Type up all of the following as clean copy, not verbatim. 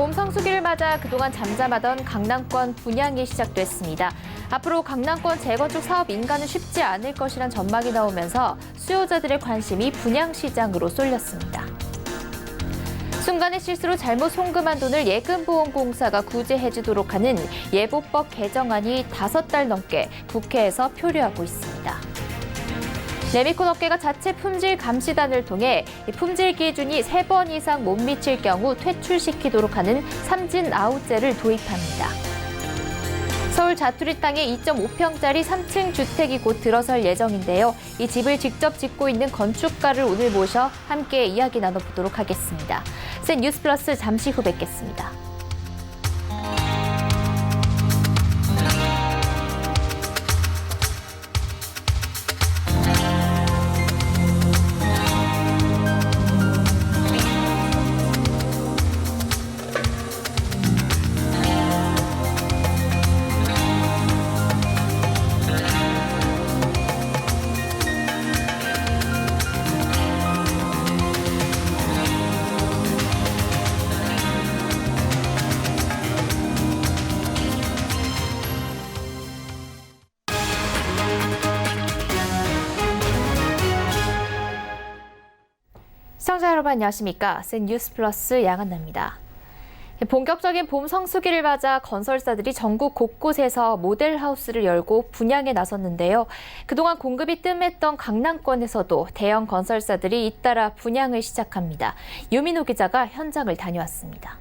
봄 성수기를 맞아 그동안 잠잠하던 강남권 분양이 시작됐습니다. 앞으로 강남권 재건축 사업 인가는 쉽지 않을 것이란 전망이 나오면서 수요자들의 관심이 분양시장으로 쏠렸습니다. 순간의 실수로 잘못 송금한 돈을 예금보험공사가 구제해주도록 하는 예보법 개정안이 5달 넘게 국회에서 표류하고 있습니다. 레미콘 업계가 자체 품질 감시단을 통해 품질 기준이 3번 이상 못 미칠 경우 퇴출시키도록 하는 삼진아웃제를 도입합니다. 서울 자투리 땅에 2.5평짜리 3층 주택이 곧 들어설 예정인데요. 이 집을 직접 짓고 있는 건축가를 오늘 모셔 함께 이야기 나눠보도록 하겠습니다. 센 뉴스 플러스 잠시 후 뵙겠습니다. 시청자 여러분 안녕하십니까? 센 뉴스 플러스 양한나입니다. 본격적인 봄 성수기를 맞아 건설사들이 전국 곳곳에서 모델하우스를 열고 분양에 나섰는데요. 그동안 공급이 뜸했던 강남권에서도 대형 건설사들이 잇따라 분양을 시작합니다. 유민호 기자가 현장을 다녀왔습니다.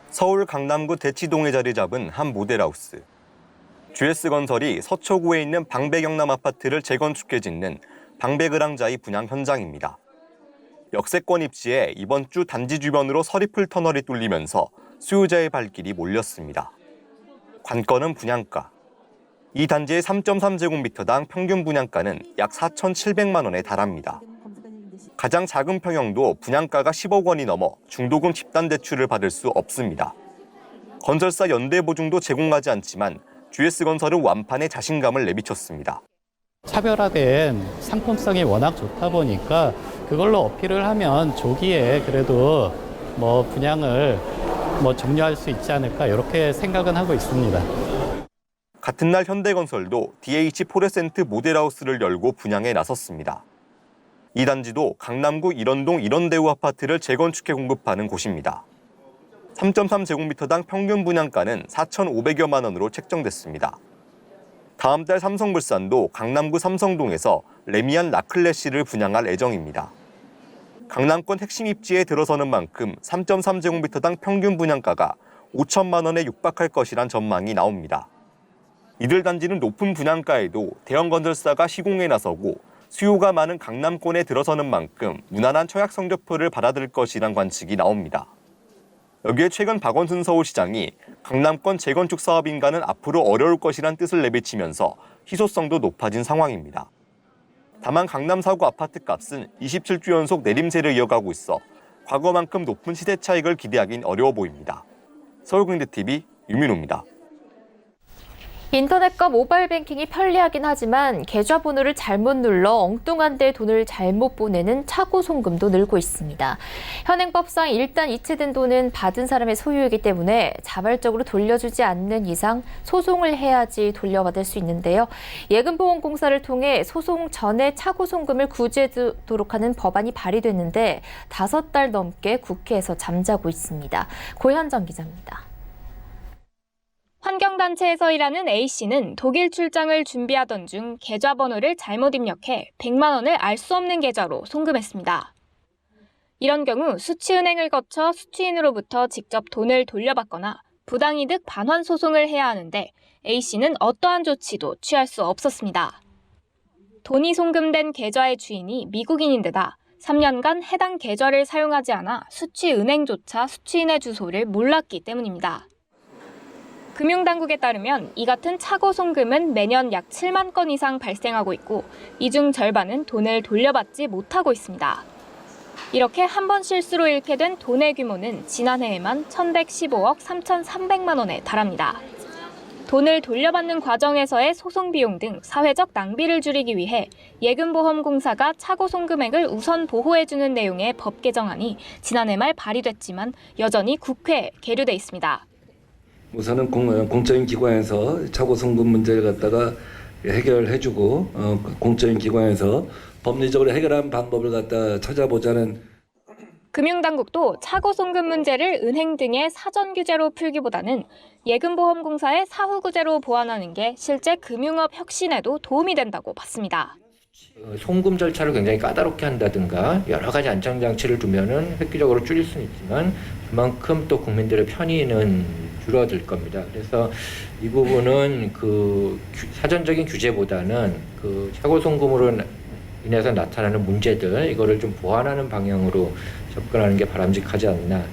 서울 강남구 대치동에 자리 잡은 한 모델하우스. GS건설이 서초구에 있는 방배경남 아파트를 재건축해 짓는 방배그랑자이 분양 현장입니다. 역세권 입지에 이번 주 단지 주변으로 서리풀 터널이 뚫리면서 수요자의 발길이 몰렸습니다. 관건은 분양가. 이 단지의 3.3제곱미터당 평균 분양가는 약 4,700만 원에 달합니다. 가장 작은 평형도 분양가가 10억 원이 넘어 중도금 집단 대출을 받을 수 없습니다. 건설사 연대보증도 제공하지 않지만 GS건설은 완판에 자신감을 내비쳤습니다. 차별화된 상품성이 워낙 좋다 보니까 그걸로 어필을 하면 조기에 그래도 분양을 종료할 수 있지 않을까 이렇게 생각은 하고 있습니다. 같은 날 현대건설도 DH 포레센트 모델하우스를 열고 분양에 나섰습니다. 이 단지도 강남구 일원동 일원대우 아파트를 재건축해 공급하는 곳입니다. 3.3제곱미터당 평균 분양가는 4,500여만 원으로 책정됐습니다. 다음 달 삼성물산도 강남구 삼성동에서 레미안 라클래시를 분양할 예정입니다. 강남권 핵심 입지에 들어서는 만큼 3.3제곱미터당 평균 분양가가 5천만 원에 육박할 것이란 전망이 나옵니다. 이들 단지는 높은 분양가에도 대형 건설사가 시공에 나서고 수요가 많은 강남권에 들어서는 만큼 무난한 청약 성적표를 받아들일 것이란 관측이 나옵니다. 여기에 최근 박원순 서울시장이 강남권 재건축 사업 인가는 앞으로 어려울 것이란 뜻을 내비치면서 희소성도 높아진 상황입니다. 다만 강남 4구 아파트 값은 27주 연속 내림세를 이어가고 있어 과거만큼 높은 시세 차익을 기대하긴 어려워 보입니다. 서울경제TV 유민호입니다. 인터넷과 모바일 뱅킹이 편리하긴 하지만 계좌번호를 잘못 눌러 엉뚱한 데 돈을 잘못 보내는 차고 송금도 늘고 있습니다. 현행법상 일단 이체된 돈은 받은 사람의 소유이기 때문에 자발적으로 돌려주지 않는 이상 소송을 해야지 돌려받을 수 있는데요. 예금보험공사를 통해 소송 전에 차고 송금을 구제하도록 하는 법안이 발의됐는데 5달 넘게 국회에서 잠자고 있습니다. 고현정 기자입니다. 환경단체에서 일하는 A씨는 독일 출장을 준비하던 중 계좌번호를 잘못 입력해 100만 원을 알 수 없는 계좌로 송금했습니다. 이런 경우 수취은행을 거쳐 수취인으로부터 직접 돈을 돌려받거나 부당이득 반환 소송을 해야 하는데 A씨는 어떠한 조치도 취할 수 없었습니다. 돈이 송금된 계좌의 주인이 미국인인데다 3년간 해당 계좌를 사용하지 않아 수취은행조차 수취인의 주소를 몰랐기 때문입니다. 금융당국에 따르면 이 같은 차고 송금은 매년 약 7만 건 이상 발생하고 있고 이 중 절반은 돈을 돌려받지 못하고 있습니다. 이렇게 한 번 실수로 잃게 된 돈의 규모는 지난해에만 1,115억 3,300만 원에 달합니다. 돈을 돌려받는 과정에서의 소송 비용 등 사회적 낭비를 줄이기 위해 예금보험공사가 차고송 금액을 우선 보호해주는 내용의 법 개정안이 지난해 말 발의됐지만 여전히 국회에 계류돼 있습니다. 우선은 공적인 기관에서 차고송금 문제를 갖다가 해결해주고 공적인 기관에서 법리적으로 해결하는 방법을 갖다 찾아보자는. 금융당국도 차고송금 문제를 은행 등의 사전 규제로 풀기보다는 예금보험공사의 사후 규제로 보완하는 게 실제 금융업 혁신에도 도움이 된다고 봤습니다. 송금 절차를 굉장히 까다롭게 한다든가 여러 가지 안전장치를 두면은 획기적으로 줄일 수는 있지만 그만큼 또 국민들의 편의는 줄어들 겁니다. 그래서 이 부분은 그 사전적인 규제보다는 그 차고송금으로 인해서 나타나는 문제들 이거를 좀 보완하는 방향으로 접근하는 게 바람직하지 않나.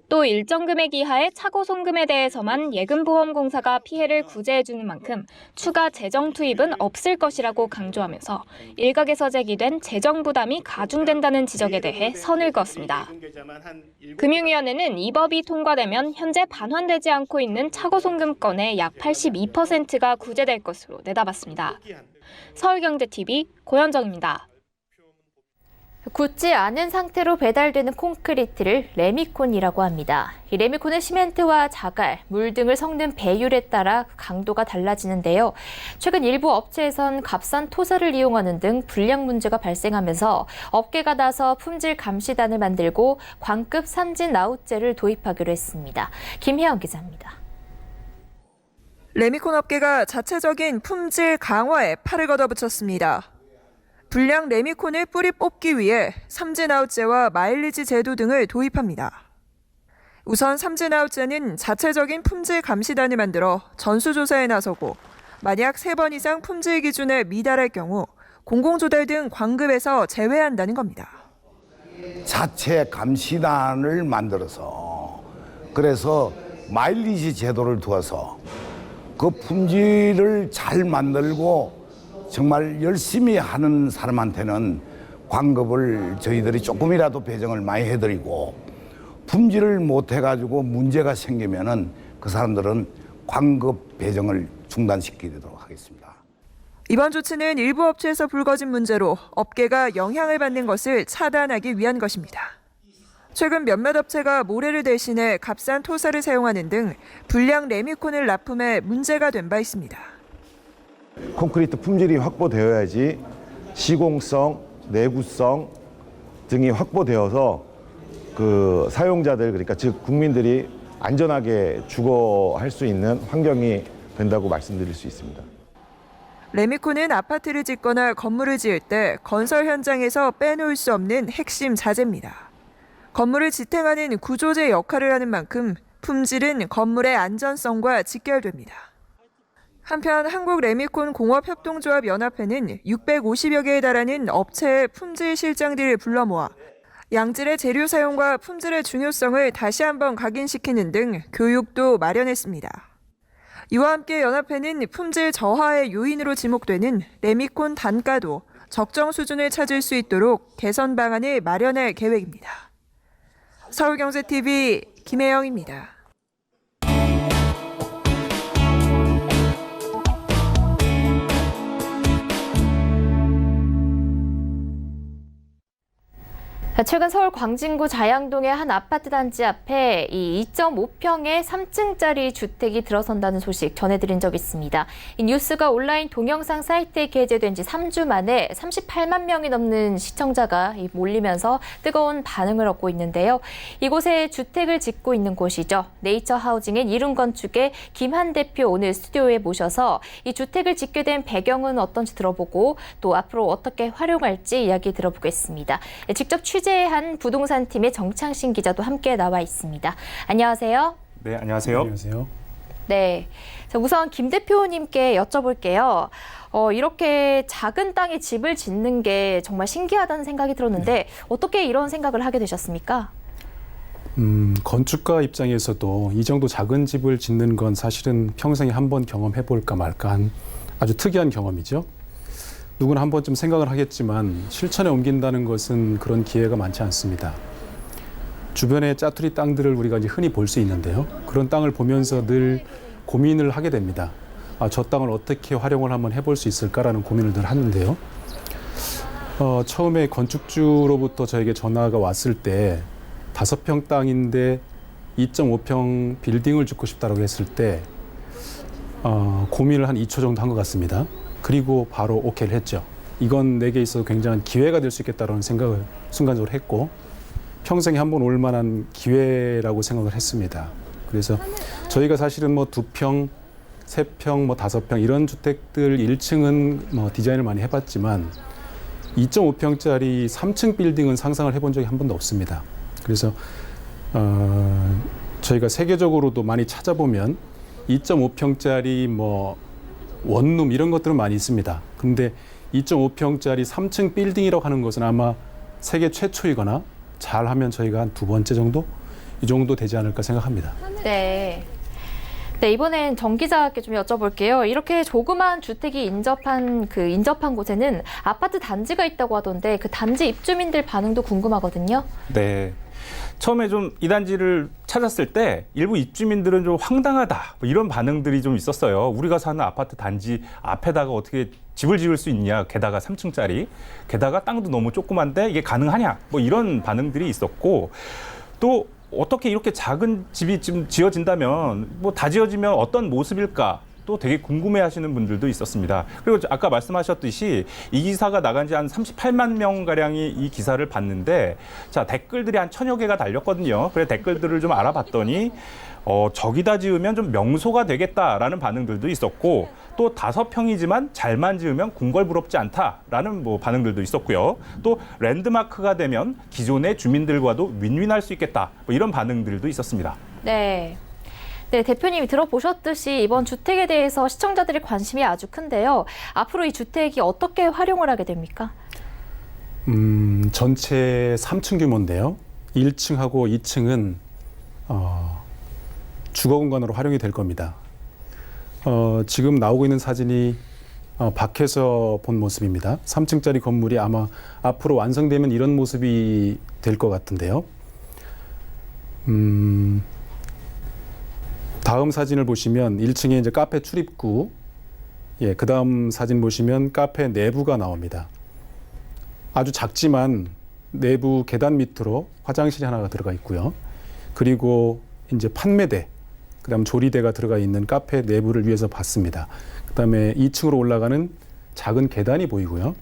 또 일정 금액 이하의 차고송금에 대해서만 예금보험공사가 피해를 구제해주는 만큼 추가 재정 투입은 없을 것이라고 강조하면서 일각에서 제기된 재정 부담이 가중된다는 지적에 대해 선을 그었습니다. 금융위원회는 이 법이 통과되면 현재 반환되지 않고 있는 차고송금 건의 약 82%가 구제될 것으로 내다봤습니다. 서울경제TV 고현정입니다. 굳지 않은 상태로 배달되는 콘크리트를 레미콘이라고 합니다. 이 레미콘은 시멘트와 자갈, 물 등을 섞는 배율에 따라 강도가 달라지는데요. 최근 일부 업체에선 값싼 토사를 이용하는 등 불량 문제가 발생하면서 업계가 나서 품질 감시단을 만들고 광급 삼진 아웃제를 도입하기로 했습니다. 김혜영 기자입니다. 레미콘 업계가 자체적인 품질 강화에 팔을 걷어붙였습니다. 불량 레미콘을 뿌리 뽑기 위해 삼진아웃제와 마일리지 제도 등을 도입합니다. 우선 삼진아웃제는 자체적인 품질 감시단을 만들어 전수조사에 나서고 만약 3번 이상 품질 기준에 미달할 경우 공공조달 등 광급에서 제외한다는 겁니다. 자체 감시단을 만들어서 그래서 마일리지 제도를 두어서 그 품질을 잘 만들고 정말 열심히 하는 사람한테는 광급을 저희들이 조금이라도 배정을 많이 해드리고 품질을 못 해가지고 문제가 생기면은 그 사람들은 광급 배정을 중단시키도록 하겠습니다. 이번 조치는 일부 업체에서 불거진 문제로 업계가 영향을 받는 것을 차단하기 위한 것입니다. 최근 몇몇 업체가 모래를 대신해 값싼 토사를 사용하는 등 불량 레미콘을 납품해 문제가 된 바 있습니다. 콘크리트 품질이 확보되어야지 시공성, 내구성 등이 확보되어서 그 사용자들 그러니까 즉 국민들이 안전하게 주거할 수 있는 환경이 된다고 말씀드릴 수 있습니다. 레미콘은 아파트를 짓거나 건물을 지을 때 건설 현장에서 빼놓을 수 없는 핵심 자재입니다. 건물을 지탱하는 구조재 역할을 하는 만큼 품질은 건물의 안전성과 직결됩니다. 한편 한국레미콘공업협동조합연합회는 650여 개에 달하는 업체의 품질 실장들을 불러 모아 양질의 재료 사용과 품질의 중요성을 다시 한번 각인시키는 등 교육도 마련했습니다. 이와 함께 연합회는 품질 저하의 요인으로 지목되는 레미콘 단가도 적정 수준을 찾을 수 있도록 개선 방안을 마련할 계획입니다. 서울경제TV 김혜영입니다. 최근 서울 광진구 자양동의 한 아파트 단지 앞에 이 2.5평의 3층짜리 주택이 들어선다는 소식 전해드린 적 있습니다. 이 뉴스가 온라인 동영상 사이트에 게재된 지 3주 만에 38만 명이 넘는 시청자가 몰리면서 뜨거운 반응을 얻고 있는데요. 이곳에 주택을 짓고 있는 곳이죠. 네이처 하우징의 이룬건축의 김한 대표 오늘 스튜디오에 모셔서 이 주택을 짓게 된 배경은 어떤지 들어보고 또 앞으로 어떻게 활용할지 이야기 들어보겠습니다. 직접 취재한 부동산 팀의 정창신 기자도 함께 나와 있습니다. 안녕하세요. 네, 안녕하세요. 안녕하세요. 네, 자, 우선 김 대표님께 여쭤볼게요. 이렇게 작은 땅에 집을 짓는 게 정말 신기하다는 생각이 들었는데 어떻게 이런 생각을 하게 되셨습니까? 건축가 입장에서도 이 정도 작은 집을 짓는 건 사실은 평생에 한 번 경험해볼까 말까 한 아주 특이한 경험이죠. 누구나 한 번쯤 생각을 하겠지만 실천에 옮긴다는 것은 그런 기회가 많지 않습니다. 주변의 짜투리 땅들을 우리가 이제 흔히 볼 수 있는데요. 그런 땅을 보면서 늘 고민을 하게 됩니다. 저 땅을 어떻게 활용을 한번 해볼 수 있을까라는 고민을 늘 하는데요. 처음에 건축주로부터 저에게 전화가 왔을 때 5평 땅인데 2.5평 빌딩을 짓고 싶다고 했을 때 고민을 한 2초 정도 한 것 같습니다. 그리고 바로 오케이를 했죠. 이건 내게 있어서 굉장한 기회가 될 수 있겠다는 생각을 순간적으로 했고 평생에 한 번 올 만한 기회라고 생각을 했습니다. 그래서 저희가 사실은 뭐 2평, 3평, 뭐 5평 이런 주택들 1층은 뭐 디자인을 많이 해봤지만 2.5평짜리 3층 빌딩은 상상을 해본 적이 한 번도 없습니다. 그래서 저희가 세계적으로도 많이 찾아보면 2.5평짜리 뭐 원룸 이런 것들은 많이 있습니다. 근데 2.5평짜리 3층 빌딩이라고 하는 것은 아마 세계 최초이거나 잘하면 저희가 한 2번째 정도? 이 정도 되지 않을까 생각합니다. 네. 네, 이번엔 정 기자께 좀 여쭤볼게요. 이렇게 조그만 주택이 인접한 곳에는 아파트 단지가 있다고 하던데 그 단지 입주민들 반응도 궁금하거든요. 네. 처음에 좀 이 단지를 찾았을 때 일부 입주민들은 좀 황당하다 뭐 이런 반응들이 좀 있었어요. 우리가 사는 아파트 단지 앞에다가 어떻게 집을 지을 수 있냐, 게다가 3층짜리, 게다가 땅도 너무 조그만데 이게 가능하냐, 뭐 이런 반응들이 있었고, 또 어떻게 이렇게 작은 집이 지금 지어진다면 뭐 다 지어지면 어떤 모습일까? 또 되게 궁금해하시는 분들도 있었습니다. 그리고 아까 말씀하셨듯이 이 기사가 나간 지 한 38만 명가량이 이 기사를 봤는데 자 댓글들이 한 1000여 개가 달렸거든요. 그래서 댓글들을 좀 알아봤더니 저기다 지으면 좀 명소가 되겠다라는 반응들도 있었고 또 5평이지만 잘만 지으면 궁궐부럽지 않다라는 뭐 반응들도 있었고요. 또 랜드마크가 되면 기존의 주민들과도 윈윈할 수 있겠다 뭐 이런 반응들도 있었습니다. 네. 네, 대표님이 들어보셨듯이 이번 주택에 대해서 시청자들의 관심이 아주 큰데요. 앞으로 이 주택이 어떻게 활용을 하게 됩니까? 전체 3층 규모인데요. 1층하고 2층은 주거 공간으로 활용이 될 겁니다. 지금 나오고 있는 사진이 밖에서 본 모습입니다. 3층짜리 건물이 아마 앞으로 완성되면 이런 모습이 될 것 같은데요. 다음 사진을 보시면 1층에 이제 카페 출입구, 그 다음 사진 보시면 카페 내부가 나옵니다. 아주 작지만 내부 계단 밑으로 화장실이 하나가 들어가 있고요. 그리고 이제 판매대, 그 다음 조리대가 들어가 있는 카페 내부를 위해서 봤습니다. 그 다음에 2층으로 올라가는 작은 계단이 보이고요.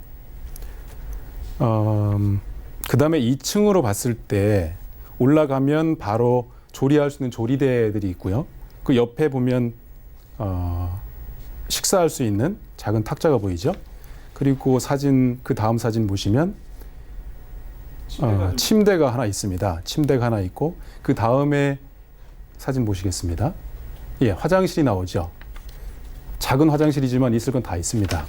그 다음에 2층으로 봤을 때 올라가면 바로 조리할 수 있는 조리대들이 있고요. 그 옆에 보면 식사할 수 있는 작은 탁자가 보이죠. 그리고 그 다음 사진 보시면 침대가 하나 있습니다. 침대가 하나 있고 그 다음에 사진 보시겠습니다. 화장실이 나오죠. 작은 화장실이지만 있을 건 다 있습니다.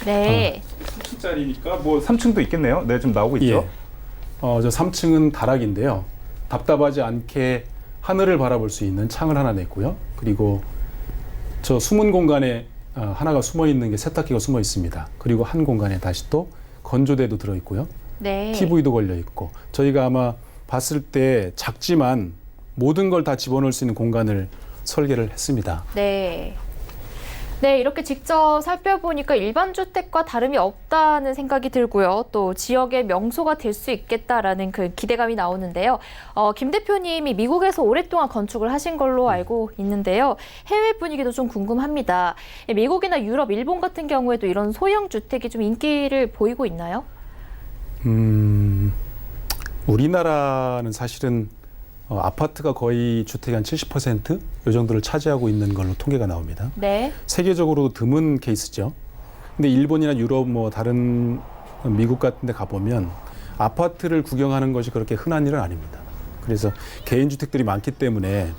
네. 3층짜리니까 뭐 3층도 있겠네요. 네, 좀 나오고 있죠. 저 3층은 다락인데요. 답답하지 않게 하늘을 바라볼 수 있는 창을 하나 냈고요. 그리고 저 숨은 공간에 하나가 숨어 있는 게 세탁기가 숨어 있습니다. 그리고 한 공간에 다시 또 건조대도 들어 있고요. 네. TV도 걸려 있고 저희가 아마 봤을 때 작지만 모든 걸 다 집어넣을 수 있는 공간을 설계를 했습니다. 네. 네, 이렇게 직접 살펴보니까 일반 주택과 다름이 없다는 생각이 들고요. 또 지역의 명소가 될 수 있겠다라는 그 기대감이 나오는데요. 김 대표님이 미국에서 오랫동안 건축을 하신 걸로 알고 있는데요. 해외 분위기도 좀 궁금합니다. 미국이나 유럽, 일본 같은 경우에도 이런 소형 주택이 좀 인기를 보이고 있나요? 우리나라는 사실은 아파트가 거의 주택의 한 70% 이 정도를 차지하고 있는 걸로 통계가 나옵니다. 네. 세계적으로 드문 케이스죠. 근데 일본이나 유럽 뭐 다른 미국 같은 데 가보면 아파트를 구경하는 것이 그렇게 흔한 일은 아닙니다. 그래서 개인 주택들이 많기 때문에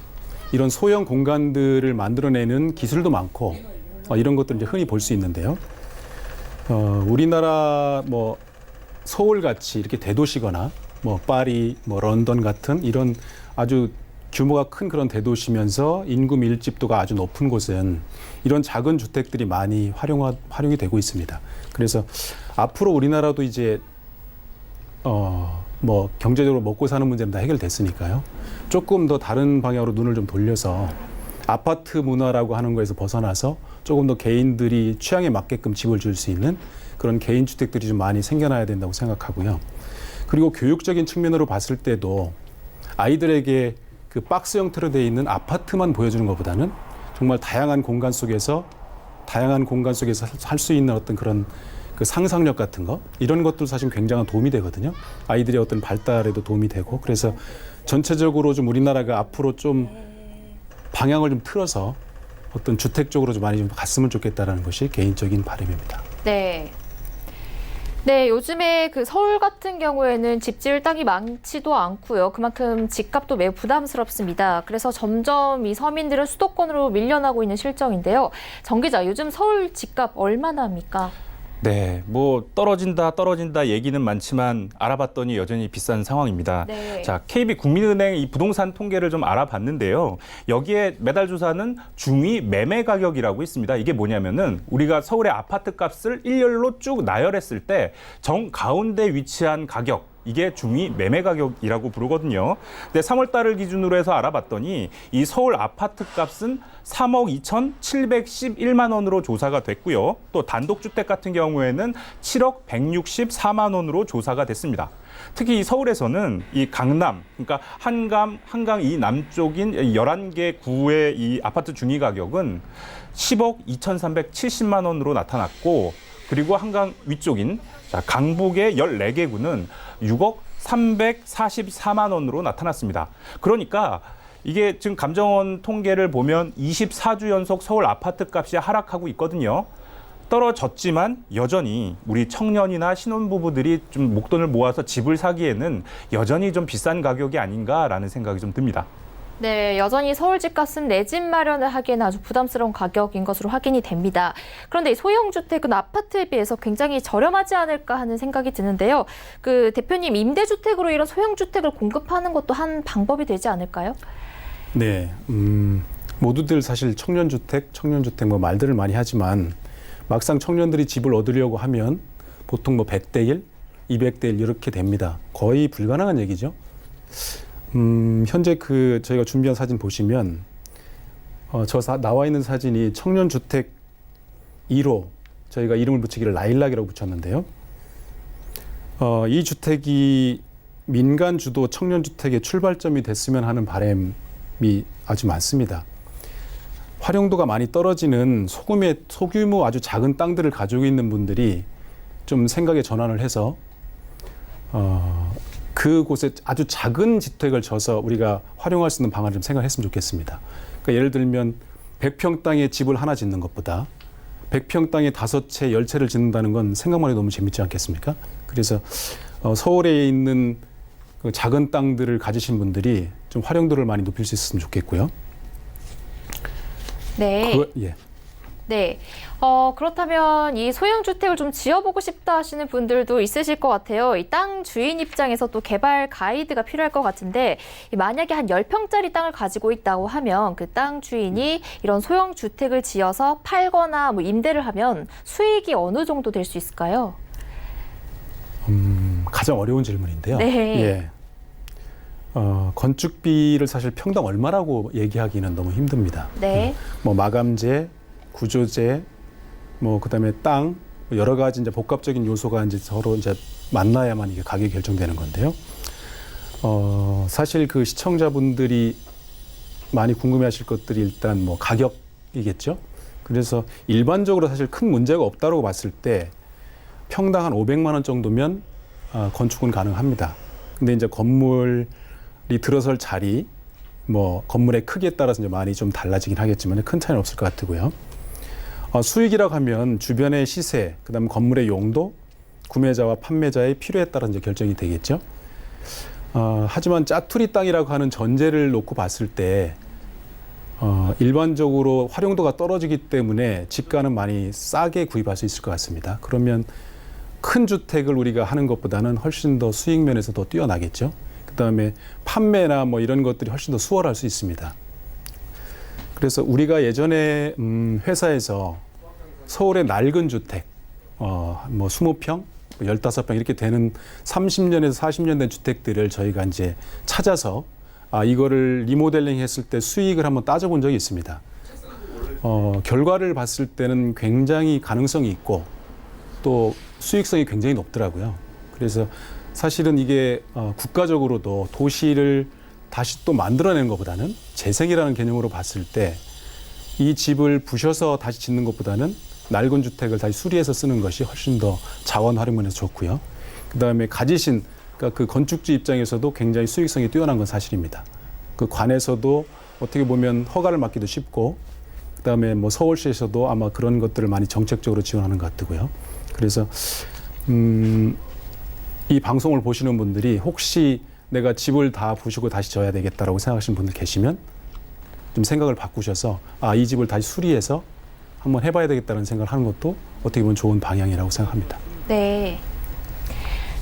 이런 소형 공간들을 만들어내는 기술도 많고 이런 것들 이제 흔히 볼 수 있는데요. 우리나라 뭐 서울같이 이렇게 대도시거나 뭐 파리, 뭐 런던 같은 이런 아주 규모가 큰 그런 대도시면서 인구 밀집도가 아주 높은 곳은 이런 작은 주택들이 많이 활용이 되고 있습니다. 그래서 앞으로 우리나라도 이제 뭐 경제적으로 먹고 사는 문제는 다 해결됐으니까요. 조금 더 다른 방향으로 눈을 좀 돌려서 아파트 문화라고 하는 거에서 벗어나서 조금 더 개인들이 취향에 맞게끔 집을 지을 수 있는 그런 개인 주택들이 좀 많이 생겨나야 된다고 생각하고요. 그리고 교육적인 측면으로 봤을 때도 아이들에게 그 박스 형태로 되어 있는 아파트만 보여주는 것보다는 정말 다양한 공간 속에서 할 수 있는 어떤 그런 그 상상력 같은 거 이런 것도 사실 굉장한 도움이 되거든요. 아이들의 어떤 발달에도 도움이 되고 그래서 전체적으로 좀 우리나라가 앞으로 좀 방향을 좀 틀어서 어떤 주택 쪽으로 좀 많이 좀 갔으면 좋겠다라는 것이 개인적인 바람입니다. 네. 네, 요즘에 그 서울 같은 경우에는 집 지을 땅이 많지도 않고요. 그만큼 집값도 매우 부담스럽습니다. 그래서 점점 이 서민들은 수도권으로 밀려나고 있는 실정인데요. 정 기자, 요즘 서울 집값 얼마나 합니까? 네, 뭐 떨어진다 얘기는 많지만 알아봤더니 여전히 비싼 상황입니다. 네. 자, KB국민은행 이 부동산 통계를 좀 알아봤는데요. 여기에 매달 조사는 중위 매매 가격이라고 있습니다. 이게 뭐냐면은 우리가 서울의 아파트 값을 일렬로 쭉 나열했을 때 정 가운데 위치한 가격 이게 중위 매매 가격이라고 부르거든요. 근데 3월 달을 기준으로 해서 알아봤더니 이 서울 아파트 값은 3억 2,711만 원으로 조사가 됐고요. 또 단독주택 같은 경우에는 7억 164만 원으로 조사가 됐습니다. 특히 이 서울에서는 이 강남, 그러니까 한강 이 남쪽인 11개 구의 이 아파트 중위 가격은 10억 2,370만 원으로 나타났고 그리고 한강 위쪽인 강북의 14개 구는 6억 344만 원으로 나타났습니다. 그러니까 이게 지금 감정원 통계를 보면 24주 연속 서울 아파트 값이 하락하고 있거든요. 떨어졌지만 여전히 우리 청년이나 신혼부부들이 좀 목돈을 모아서 집을 사기에는 여전히 좀 비싼 가격이 아닌가라는 생각이 좀 듭니다. 네, 여전히 서울 집값은 내 집 마련을 하기에는 아주 부담스러운 가격인 것으로 확인이 됩니다. 그런데 이 소형 주택은 아파트에 비해서 굉장히 저렴하지 않을까 하는 생각이 드는데요. 그 대표님, 임대주택으로 이런 소형 주택을 공급하는 것도 한 방법이 되지 않을까요? 네, 모두들 사실 청년주택 뭐 말들을 많이 하지만 막상 청년들이 집을 얻으려고 하면 보통 뭐 100대 1, 200대 1 이렇게 됩니다. 거의 불가능한 얘기죠. 현재 그 저희가 준비한 사진 보시면 나와 있는 사진이 청년주택 1호 저희가 이름을 붙이기를 라일락이라고 붙였는데요. 이 주택이 민간 주도 청년주택의 출발점이 됐으면 하는 바람이 아주 많습니다. 활용도가 많이 떨어지는 소규모 아주 작은 땅들을 가지고 있는 분들이 좀 생각의 전환을 해서 그곳에 아주 작은 주택을 져서 우리가 활용할 수 있는 방안을 좀 생각했으면 좋겠습니다. 그러니까 예를 들면 100평 땅에 집을 하나 짓는 것보다 100평 땅에 5채, 10채를 짓는다는 건 생각만 해도 너무 재밌지 않겠습니까? 그래서 서울에 있는 그 작은 땅들을 가지신 분들이 좀 활용도를 많이 높일 수 있으면 좋겠고요. 네. 예. 네. 그렇다면 이 소형 주택을 좀 지어보고 싶다 하시는 분들도 있으실 것 같아요. 이 땅 주인 입장에서 또 개발 가이드가 필요할 것 같은데 만약에 한 10평짜리 땅을 가지고 있다고 하면 그 땅 주인이 이런 소형 주택을 지어서 팔거나 뭐 임대를 하면 수익이 어느 정도 될 수 있을까요? 가장 어려운 질문인데요. 네. 예. 건축비를 사실 평당 얼마라고 얘기하기는 너무 힘듭니다. 네. 뭐 마감재, 구조재, 뭐 그다음에 땅 여러 가지 이제 복합적인 요소가 이제 서로 이제 만나야만 이게 가격이 결정되는 건데요. 사실 그 시청자분들이 많이 궁금해하실 것들이 일단 뭐 가격이겠죠. 그래서 일반적으로 사실 큰 문제가 없다고 봤을 때 평당 한 500만 원 정도면 건축은 가능합니다. 근데 이제 건물이 들어설 자리, 뭐 건물의 크기에 따라서 이제 많이 좀 달라지긴 하겠지만 큰 차이는 없을 것 같고요. 수익이라고 하면 주변의 시세, 그다음 건물의 용도, 구매자와 판매자의 필요에 따라 이제 결정이 되겠죠. 하지만 짜투리 땅이라고 하는 전제를 놓고 봤을 때 일반적으로 활용도가 떨어지기 때문에 집가는 많이 싸게 구입할 수 있을 것 같습니다. 그러면 큰 주택을 우리가 하는 것보다는 훨씬 더 수익 면에서 더 뛰어나겠죠. 그다음에 판매나 뭐 이런 것들이 훨씬 더 수월할 수 있습니다. 그래서 우리가 예전에 회사에서 서울의 낡은 주택, 뭐 20평, 15평 이렇게 되는 30년에서 40년 된 주택들을 저희가 이제 찾아서 이거를 리모델링 했을 때 수익을 한번 따져본 적이 있습니다. 결과를 봤을 때는 굉장히 가능성이 있고 또 수익성이 굉장히 높더라고요. 그래서 사실은 이게 국가적으로도 도시를 다시 또 만들어내는 것보다는 재생이라는 개념으로 봤을 때 이 집을 부셔서 다시 짓는 것보다는 낡은 주택을 다시 수리해서 쓰는 것이 훨씬 더 자원 활용면에서 좋고요. 그다음에 가지신 그러니까 그 건축주 입장에서도 굉장히 수익성이 뛰어난 건 사실입니다. 그 관에서도 어떻게 보면 허가를 받기도 쉽고 그다음에 뭐 서울시에서도 아마 그런 것들을 많이 정책적으로 지원하는 것 같고요. 그래서 이 방송을 보시는 분들이 혹시 내가 집을 다 부시고 다시 져야 되겠다라고 생각하시는 분들 계시면 좀 생각을 바꾸셔서 이 집을 다시 수리해서 한번 해봐야 되겠다는 생각을 하는 것도 어떻게 보면 좋은 방향이라고 생각합니다. 네.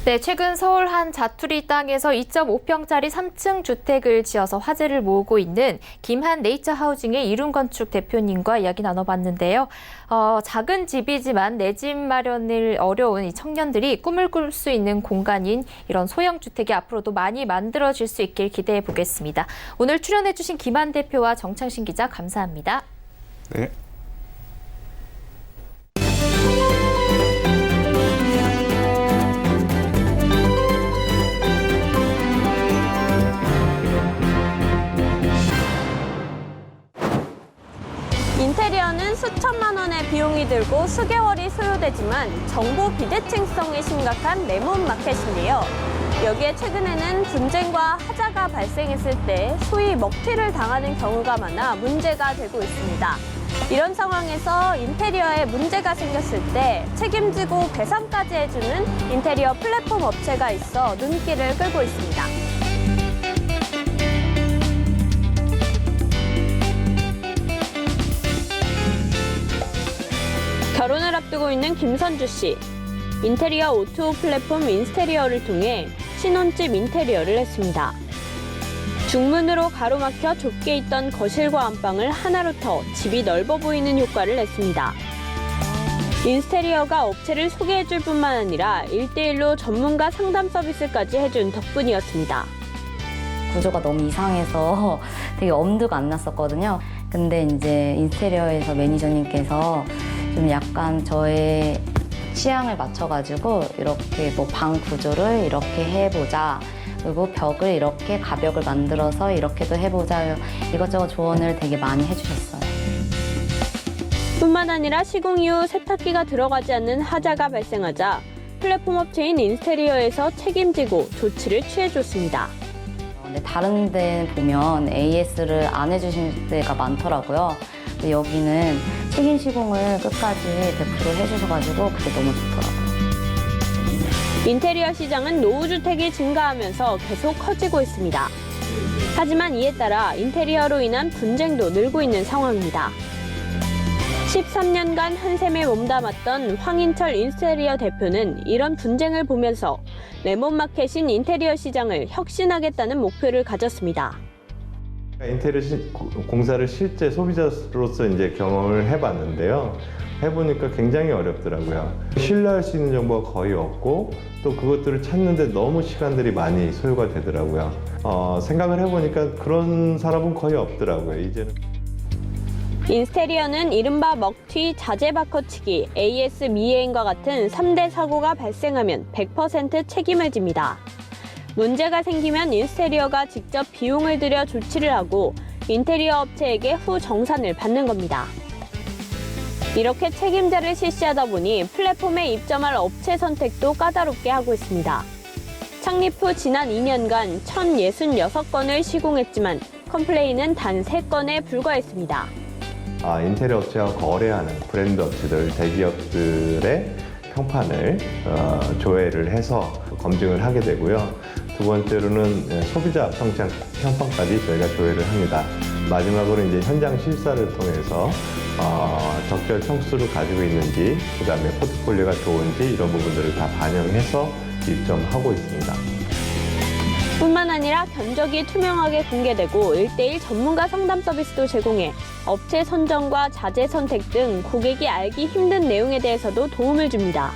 네, 최근 서울 한 자투리 땅에서 2.5평짜리 3층 주택을 지어서 화제를 모으고 있는 김한 네이처하우징의 이룬건축 대표님과 이야기 나눠봤는데요. 작은 집이지만 내 집 마련을 어려운 이 청년들이 꿈을 꿀 수 있는 공간인 이런 소형 주택이 앞으로도 많이 만들어질 수 있길 기대해 보겠습니다. 오늘 출연해주신 김한 대표와 정창신 기자 감사합니다. 네. 인테리어는 수천만 원의 비용이 들고 수개월이 소요되지만 정보 비대칭성이 심각한 레몬 마켓인데요. 여기에 최근에는 분쟁과 하자가 발생했을 때 소위 먹튀를 당하는 경우가 많아 문제가 되고 있습니다. 이런 상황에서 인테리어에 문제가 생겼을 때 책임지고 배상까지 해주는 인테리어 플랫폼 업체가 있어 눈길을 끌고 있습니다. 결혼을 앞두고 있는 김선주 씨. 인테리어 O2O 플랫폼 인스테리어를 통해 신혼집 인테리어를 했습니다. 중문으로 가로막혀 좁게 있던 거실과 안방을 하나로 터 집이 넓어 보이는 효과를 냈습니다. 인스테리어가 업체를 소개해줄 뿐만 아니라 1대1로 전문가 상담 서비스까지 해준 덕분이었습니다. 구조가 너무 이상해서 되게 엄두가 안 났었거든요. 근데 이제 인스테리어에서 매니저님께서 좀 약간 저의 취향을 맞춰가지고 이렇게 뭐 방 구조를 이렇게 해보자. 그리고 벽을 이렇게 가벽을 만들어서 이렇게도 해보자. 이것저것 조언을 되게 많이 해주셨어요. 뿐만 아니라 시공 이후 세탁기가 들어가지 않는 하자가 발생하자 플랫폼 업체인 인스테리어에서 책임지고 조치를 취해줬습니다. 근데 다른 데 보면 AS를 안 해주신 데가 많더라고요. 근데 여기는 책임 시공을 끝까지 100% 해주셔가지고 그게 너무 좋더라고요. 인테리어 시장은 노후주택이 증가하면서 계속 커지고 있습니다. 하지만 이에 따라 인테리어로 인한 분쟁도 늘고 있는 상황입니다. 13년간 한 셈에 몸담았던 황인철 인스테리어 대표는 이런 분쟁을 보면서 레몬마켓인 인테리어 시장을 혁신하겠다는 목표를 가졌습니다. 인테리어 공사를 실제 소비자로서 이제 경험을 해봤는데요. 해보니까 굉장히 어렵더라고요. 신뢰할 수 있는 정보가 거의 없고 또 그것들을 찾는데 너무 시간들이 많이 소요가 되더라고요. 생각을 해보니까 그런 사람은 거의 없더라고요. 이제는. 인스테리어는 이른바 먹튀, 자재 바꿔치기, AS 미해행과 같은 3대 사고가 발생하면 100% 책임을 집니다. 문제가 생기면 인스테리어가 직접 비용을 들여 조치를 하고 인테리어 업체에게 후 정산을 받는 겁니다. 이렇게 책임자를 실시하다 보니 플랫폼에 입점할 업체 선택도 까다롭게 하고 있습니다. 창립 후 지난 2년간 1,066건을 시공했지만 컴플레인은 단 3건에 불과했습니다. 인테리어 업체와 거래하는 브랜드 업체들, 대기업들의 평판을 조회를 해서 검증을 하게 되고요. 두 번째로는 소비자 평판까지 저희가 조회를 합니다. 마지막으로 이제 현장 실사를 통해서 적절 평수를 가지고 있는지, 그다음에 포트폴리오가 좋은지 이런 부분들을 다 반영해서 입점하고 있습니다. 뿐만 아니라 견적이 투명하게 공개되고 1대1 전문가 상담 서비스도 제공해 업체 선정과 자재 선택 등 고객이 알기 힘든 내용에 대해서도 도움을 줍니다.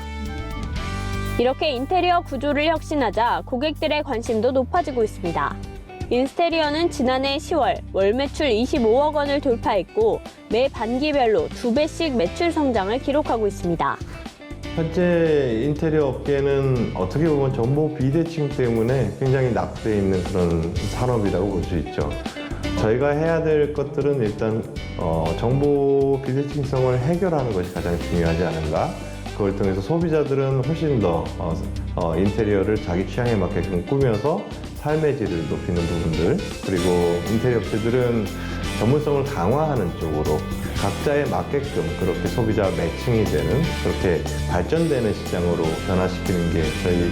이렇게 인테리어 구조를 혁신하자 고객들의 관심도 높아지고 있습니다. 인스테리어는 지난해 10월 월 매출 25억 원을 돌파했고 매 반기별로 2배씩 매출 성장을 기록하고 있습니다. 현재 인테리어 업계는 어떻게 보면 정보 비대칭 때문에 굉장히 낙후되어 있는 그런 산업이라고 볼 수 있죠. 저희가 해야 될 것들은 일단 정보 비대칭성을 해결하는 것이 가장 중요하지 않은가. 그걸 통해서 소비자들은 훨씬 더 인테리어를 자기 취향에 맞게끔 꾸며서 삶의 질을 높이는 부분들, 그리고 인테리어 업체들은 전문성을 강화하는 쪽으로 각자에 맞게끔 그렇게 소비자 매칭이 되는, 그렇게 발전되는 시장으로 변화시키는 게 저희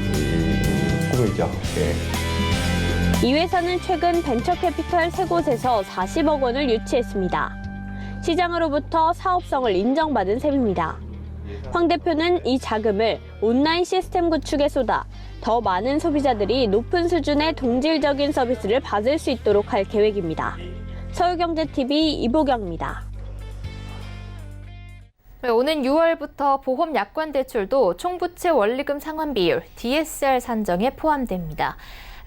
꿈이죠. 예. 이 회사는 최근 벤처캐피털 3곳에서 40억 원을 유치했습니다. 시장으로부터 사업성을 인정받은 셈입니다. 황 대표는 이 자금을 온라인 시스템 구축에 쏟아 더 많은 소비자들이 높은 수준의 동질적인 서비스를 받을 수 있도록 할 계획입니다. 서울경제TV 이보경입니다. 오는 6월부터 보험 약관 대출도 총부채 원리금 상환 비율 DSR 산정에 포함됩니다.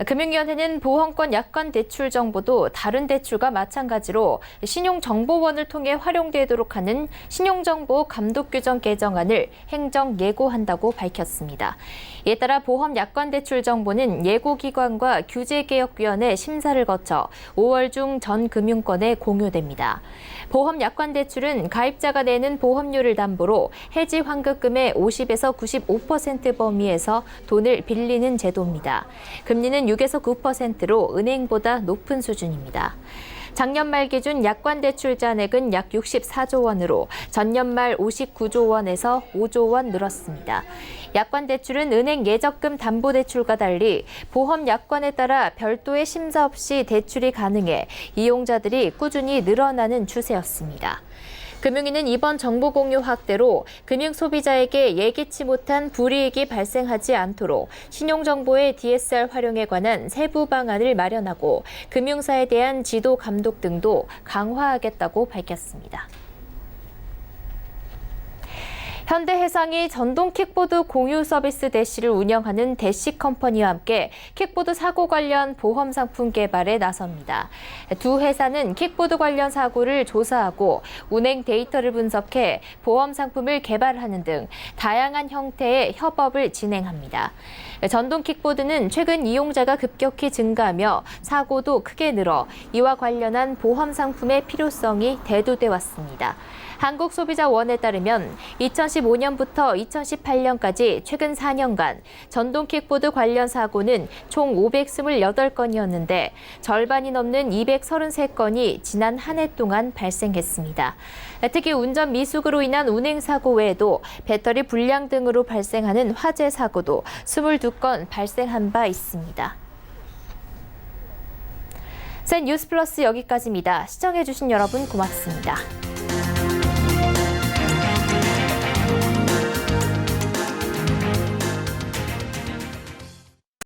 금융위원회는 보험권 약관 대출 정보도 다른 대출과 마찬가지로 신용정보원을 통해 활용되도록 하는 신용정보 감독규정 개정안을 행정 예고한다고 밝혔습니다. 이에 따라 보험 약관 대출 정보는 예고기관과 규제개혁위원회 심사를 거쳐 5월 중 전 금융권에 공유됩니다. 보험 약관 대출은 가입자가 내는 보험료를 담보로 해지 환급금의 50에서 95% 범위에서 돈을 빌리는 제도입니다. 금리는 6에서 9%로 은행보다 높은 수준입니다. 작년 말 기준 약관 대출 잔액은 약 64조 원으로 전년 말 59조 원에서 5조 원 늘었습니다. 약관 대출은 은행 예적금 담보대출과 달리 보험 약관에 따라 별도의 심사 없이 대출이 가능해 이용자들이 꾸준히 늘어나는 추세였습니다. 금융위는 이번 정보 공유 확대로 금융 소비자에게 예기치 못한 불이익이 발생하지 않도록 신용정보의 DSR 활용에 관한 세부 방안을 마련하고 금융사에 대한 지도 감독 등도 강화하겠다고 밝혔습니다. 현대해상이 전동 킥보드 공유 서비스 대시를 운영하는 대시 컴퍼니와 함께 킥보드 사고 관련 보험 상품 개발에 나섭니다. 두 회사는 킥보드 관련 사고를 조사하고 운행 데이터를 분석해 보험 상품을 개발하는 등 다양한 형태의 협업을 진행합니다. 전동 킥보드는 최근 이용자가 급격히 증가하며 사고도 크게 늘어 이와 관련한 보험 상품의 필요성이 대두돼 왔습니다. 한국소비자원에 따르면 2015년부터 2018년까지 최근 4년간 전동 킥보드 관련 사고는 총 528건이었는데 절반이 넘는 233건이 지난 한 해 동안 발생했습니다. 특히 운전 미숙으로 인한 운행사고 외에도 배터리 불량 등으로 발생하는 화재 사고도 22건 발생한 바 있습니다. 뉴스 플러스 여기까지입니다. 시청해주신 여러분 고맙습니다.